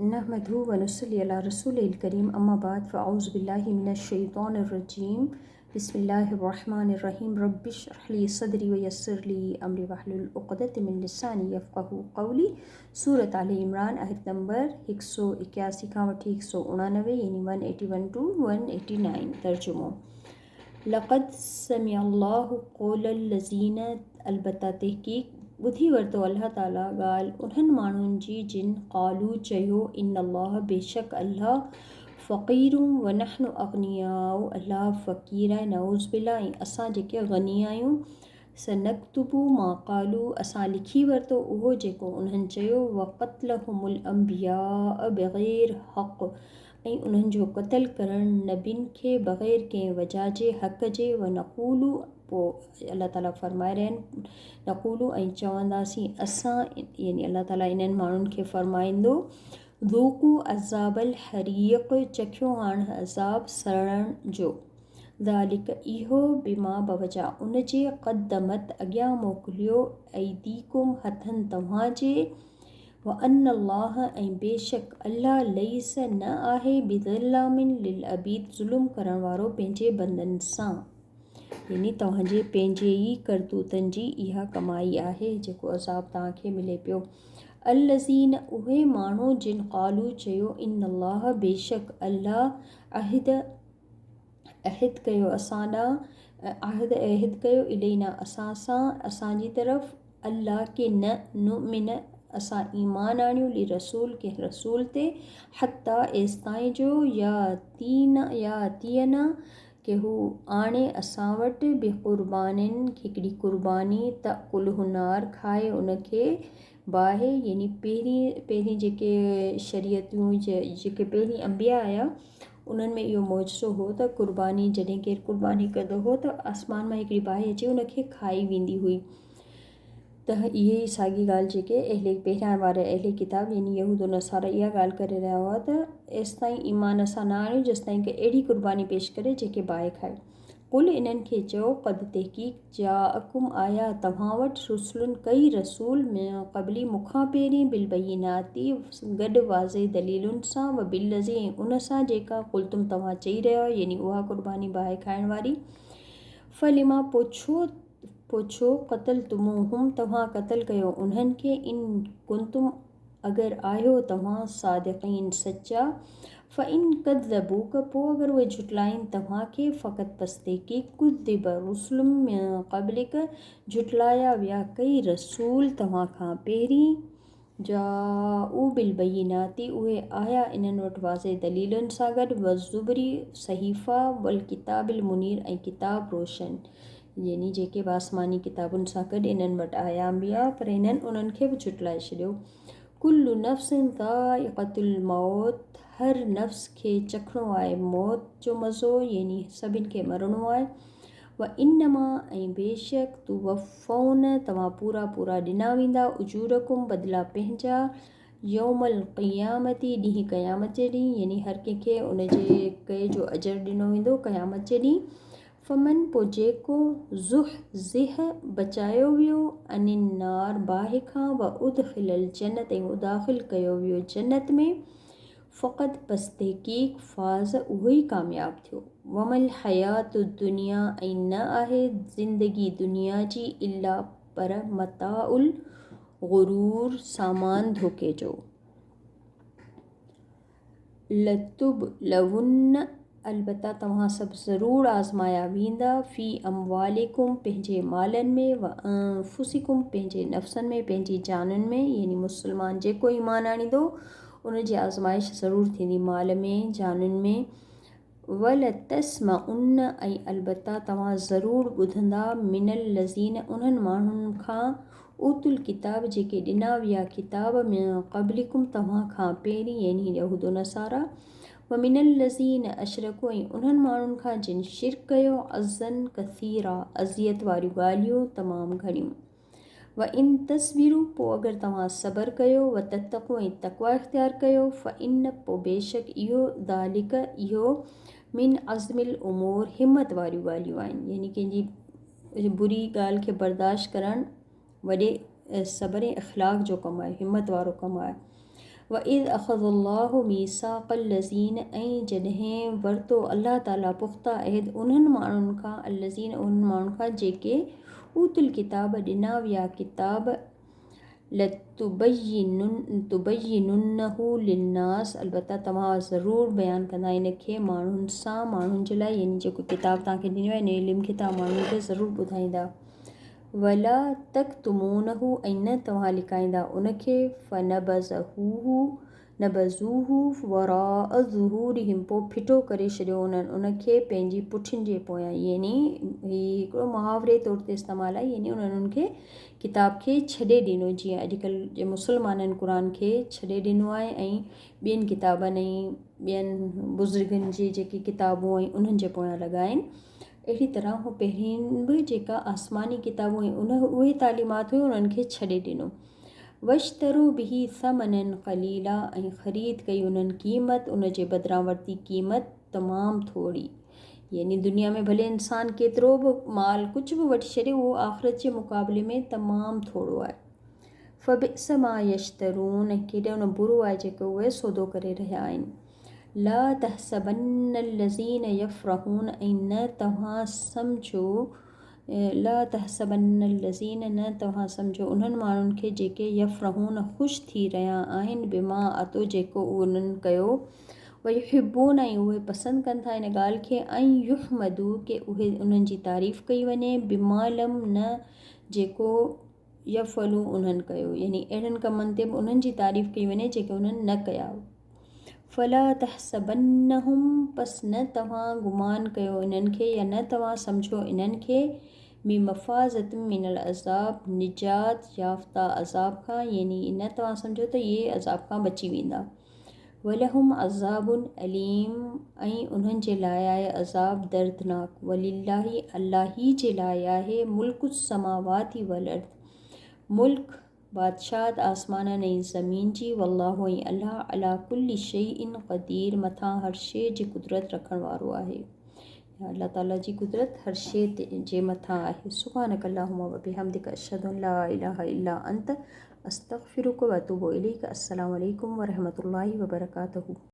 नहमदहु व नुसल्ली अला रसूलिल करीम अम्मा बाद फ़अऊज़ु बिल्लाहि मिनश शैतानिर रजीम बिस्मिल्लाहिर रहमानिर रहीम रब्बिश्रह ली सदरी व यस्सिर ली अमरी वहलुल उक़दतम मिन लिसानी यफ़क़हू क़ौली। सूरत आल इमरान आयत नंबर 181 खां वठी 189 यानी 181 टू 189। तर्जुमो लक़द समिअल्लाहु क़ौलल लज़ीना अलबत्ता तहक़ीक़ ॿुधी वरितो अल्लाह ताला ॻाल्हि उन्हनि माण्हुनि जी जिन क़ालू चयो इन्नल्लाह बेशक अल्लाह फ़क़ीरुं व नहनु अग़नियाउ अल्लाह फ़क़ीर आहे नऊज़ बिल्लाह ऐं असां जेके ग़नी आहियूं। सनक्तुबु मा क़ालू असां लिखी वरितो उहो जेको उन्हनि चयो व क़त्लहुमुल अंबिया बग़ैर हक़ ऐं उन्हनि जो क़त्ल करणु नबियुनि खे बग़ैर कंहिं वजह जे हक़ जे व नक़ूलू पोइ अल्लाह ताला फरमाए रहिया आहिनि नक़ूलू ऐं चवंदासीं असां यानी अल्लाह ताला इन्हनि माण्हुनि खे फरमाईंदो ज़ूक़ू अज़ाबल हरीक़ चखियो हाणे अज़ाब सड़ण जो ज़ालिक इहो बिमा बवजा उन जे क़दमत अॻियां मोकिलियो ऐदीकुम हथनि तव्हांजे व अन्नल्लाह ऐं बेशक अल्लाह लईस न आहे बिज़ल्लामिन लिल अबीद ज़ुल्म करण वारो पंहिंजे बंदनि सां यानी तव्हांजे पंहिंजे ई करतूतनि जी इहा कमाई आहे जेको अज़ाब तव्हांखे मिले पियो। अल्लज़ीन उहे माण्हू जिन क़ालू चयो इन्नल्लाह बेशक अल्लाह अहिद कयो असां ॾांहुं अहिद कयो इलैना असां सां असांजी तरफ़ अल्लाह के न नुमिन असां ईमान आणियूं ली रसूल के रसूल ते हत्ता एसिताईं जो या तीना के हू आणे असां वटि बि क़ुर्बानिन हिकिड़ी क़ुर्बानी त कुलहुनार खाए उनखे बाहे यानी पहिरीं जेके शरीयतूं जेके पहिरीं अंबिया आया उन्हनि में इहो मौजो हो त क़ुर्बानी जॾहिं केरु क़ुर्बानी कंदो हो त आसमान मां हिकिड़ी बाहि अचे उनखे खाई वेंदी हुई। त इहे ई साॻी ॻाल्हि जेके पहिरियां वारा अहले किताब यानी यहूद नसारा इहा ॻाल्हि करे रहिया हुआ त एसिताईं ईमान असां न आणियूं जेसिताईं की अहिड़ी क़ुर्बानी पेश करे जेके बाहि खाए। कुल इन्हनि खे चयो क़द तहक़ीक़ जाअकुम आया तव्हां वटि रुसुलुन कई रसूल क़बली मूंखां पहिरीं बिलबय्यिनाती गॾु वाज़े दलीलुनि सां व बिलज़ी ऐं उन सां जेका कुलतुम तव्हां चई रहिया यानी उहा क़ुर्बानी बाहि खाइण वारी फलिमा पोछो क़तल तुमूहुम तव्हां क़त्ल कयो उन्हनि खे इन कुंतुम अगरि आहियो तव्हां सादिक़ीन सचा फ़इन कज़्ज़बूक पोइ अगरि उहे झुटलाइनि तव्हांखे फ़क़त पस्ते की कुज़्ज़िब रुसुलुम क़बलिक झुटलाया विया कई रसूल तव्हां खां पहिरीं जाऊ बिलबय्यिनाती उहे आया इन्हनि वटि वाज़े दलीलुनि सां गॾु वज़ुबरी सहीफ़ा वल किताबिल मुनीर ऐं किताब रोशन यानी जेके आसमानी किताबुनि सां गॾु इन्हनि वटि आया अंबिया पर इन्हनि उन्हनि खे बि झुटलाए छॾियो। कुल्लु नफ़्सिन ज़ाइक़तुल मौत हर नफ़्स खे चखणो आहे मौत जो मज़ो यानी सभिनि खे मरणो आहे। व इन्नमा ऐं बेशक तू वफ़ौन तव्हां पूरा ॾिना वेंदा उजूरकुम बदिला पंहिंजा यौमल क़ियामती ॾींहुं क़यामत जे ॾींहुं यानी हर कंहिंखे उनजे कए जो अजर ॾिनो वेंदो क़यामत जे ॾींहुं। फ़मन पोइ जेको ज़ुहज़िह बचायो वियो अनिन नार बाहि खां व उदखिलल जन्नत ऐं दाख़िल कयो वियो जन्नत में फ़क़त बस तहक़ीक़ फ़ाज़ उहो ई कामयाब थियो। वमल हयात दुनिया ऐं न आहे ज़िंदगी दुनिया जी इल्ला पर मताउल ग़ुरूर सामान धोखे जो। लतुबलवुन्न अलबत्ता तव्हां सभु ज़रूरु आज़माया वेंदा फ़ी अमवालिकुम पंहिंजे मालनि में व अनफुसिकुम पंहिंजे नफ़्सनि में पंहिंजी जानुनि में यानी मुस्लमान जेको ईमान आणींदो उन जी आज़माइश ज़रूरु थींदी माल में जानुनि में। वल तस्मउन ऐं अलबत्ता तव्हां ज़रूरु ॿुधंदा मिनल लज़ीन उन्हनि माण्हुनि खां उतुल किताब जेके ॾिना विया किताब में क़बलिकुम तव्हां खां पहिरीं यानी यहूद नसारा व मिनल लज़ीन अशरकू ऐं उन्हनि माण्हुनि खां जिन शिरक कयो अज़न कसीरा अज़ियत वारियूं ॻाल्हियूं तमामु घणियूं। व इन तस्वीरूं पोइ अगरि तव्हां सब्र कयो व ततक़ू ऐं तक़वा इख़्तियार कयो फ़इन पोइ बेशक इहो दालिक इहो मिन अज़मिल उमूर हिमत वारियूं ॻाल्हियूं आहिनि यानी कंहिंजी बुरी ॻाल्हि खे बर्दाश्त करणु वॾे सब्र ऐं इख़्लाक़ जो कमु आहे हिमत वारो कमु आहे। व इज़ अख़ज़ल्लाहु मीसाक़ल लज़ीन ऐं जॾहिं वरितो अल्लाह ताला पुख़्ता अहद उन्हनि माण्हुनि खां अल्लज़ीन उन्हनि माण्हुनि खां जेके ऊतुल किताब ॾिना विया किताब तुबय्यिनुन्नहु लिन्नास अलबत्ता तव्हां ज़रूरु बयानु कंदा इन खे माण्हुनि सां माण्हुनि जे लाइ यानी जेको किताब तव्हांखे ॾिनो आहे इन इल्म खे तव्हां माण्हुनि खे ज़रूरु ॿुधाईंदा वला तक्तुमूनहु ऐं न तव्हां लिकाईंदा उनखे नबज़ूहु वराअ ज़ुहूरिहिम पोइ फिटो करे छॾियो उन्हनि उनखे पंहिंजी पुठियुनि जे पोयां यानी ही हिकिड़ो मुहावरे तौर ते इस्तेमालु आहे यानी उन्हनि उनखे किताब खे छॾे ॾिनो जीअं अॼुकल्ह जे मुस्लमाननि क़ुर खे छॾे ॾिनो आहे ऐं ॿियनि किताबनि ऐं ॿियनि बुज़ुर्गनि जी जेकी किताबूं ऐं उन्हनि जे पोयां लॻा आहिनि अहिड़ी तरह हू पहिरीं बि जेका आसमानी किताबूं ऐं उहे तालीमात हुयूं उन्हनि खे छॾे ॾिनो वश्तरू बिही समनन क़लीला ऐं ख़रीद कई उन्हनि क़ीमत उन जे बदिरां वरिती क़ीमत तमामु थोरी यानी दुनिया में भले इंसानु केतिरो बि माल कुझु बि वठी छॾे उहो आख़िरत जे मुक़ाबले में तमामु थोरो आहे फ़बिअस मा यश्तरून ऐं केॾो न बुरो आहे जेको उहे सौदो करे रहिया आहिनि ला तहसबन्न लज़ीन यफ़रहून ऐं न तव्हां सम्झो ला तहसबन्न लज़ीन न तव्हां सम्झो उन्हनि माण्हुनि खे जेके यफ़रहून ख़ुशि थी रहिया आहिनि बिमा अतो जेको उन्हनि कयो वयुहिब्बून ऐं उहे पसंदि कनि था इन ॻाल्हि खे ऐं युहमदू के उहे उन्हनि जी तारीफ़ कई वञे बिमालम न जेको यफ़लू उन्हनि कयो यानी अहिड़नि कमनि ते बि उन्हनि जी तारीफ़ कई वञे जेके उन्हनि न कया फला तहसबन्नहुम पस न तव्हां गुमान कयो इन्हनि खे या न तव्हां सम्झो इन्हनि खे बि मफ़ाज़त मिनल अज़ाब निजात याफ़्ता अज़ाब खां यानी न तव्हां सम्झो त इहे अज़ाब खां बची वेंदा वलहुम अज़ाबुन अलीम ऐं उन्हनि जे लाइ आहे अज़ाब दर्दनाक वलिल्लाही अल्लाही जे लाइ आहे मुल्क समावाती वल अर्द मुल्क बादशाह आसमाननि ऐं ज़मीन जी वल्लाहु ऐं अल्लाह अला कुल्ली शैइन क़दीर मथां हर शइ जी कुदरत रखण वारो आहे अल्लाह ताला जी कुदरत हर शइ जे मथां आहे सुब्हानक अल्लाहुम्मा व बिहम्दिक अशहदु अन ला इलाहा इल्ला अंत अस्तग़फिरुक व अतूबु इलैक अस्सलामु अलैकुम व रहमतुल्लाहि व बरकातहू।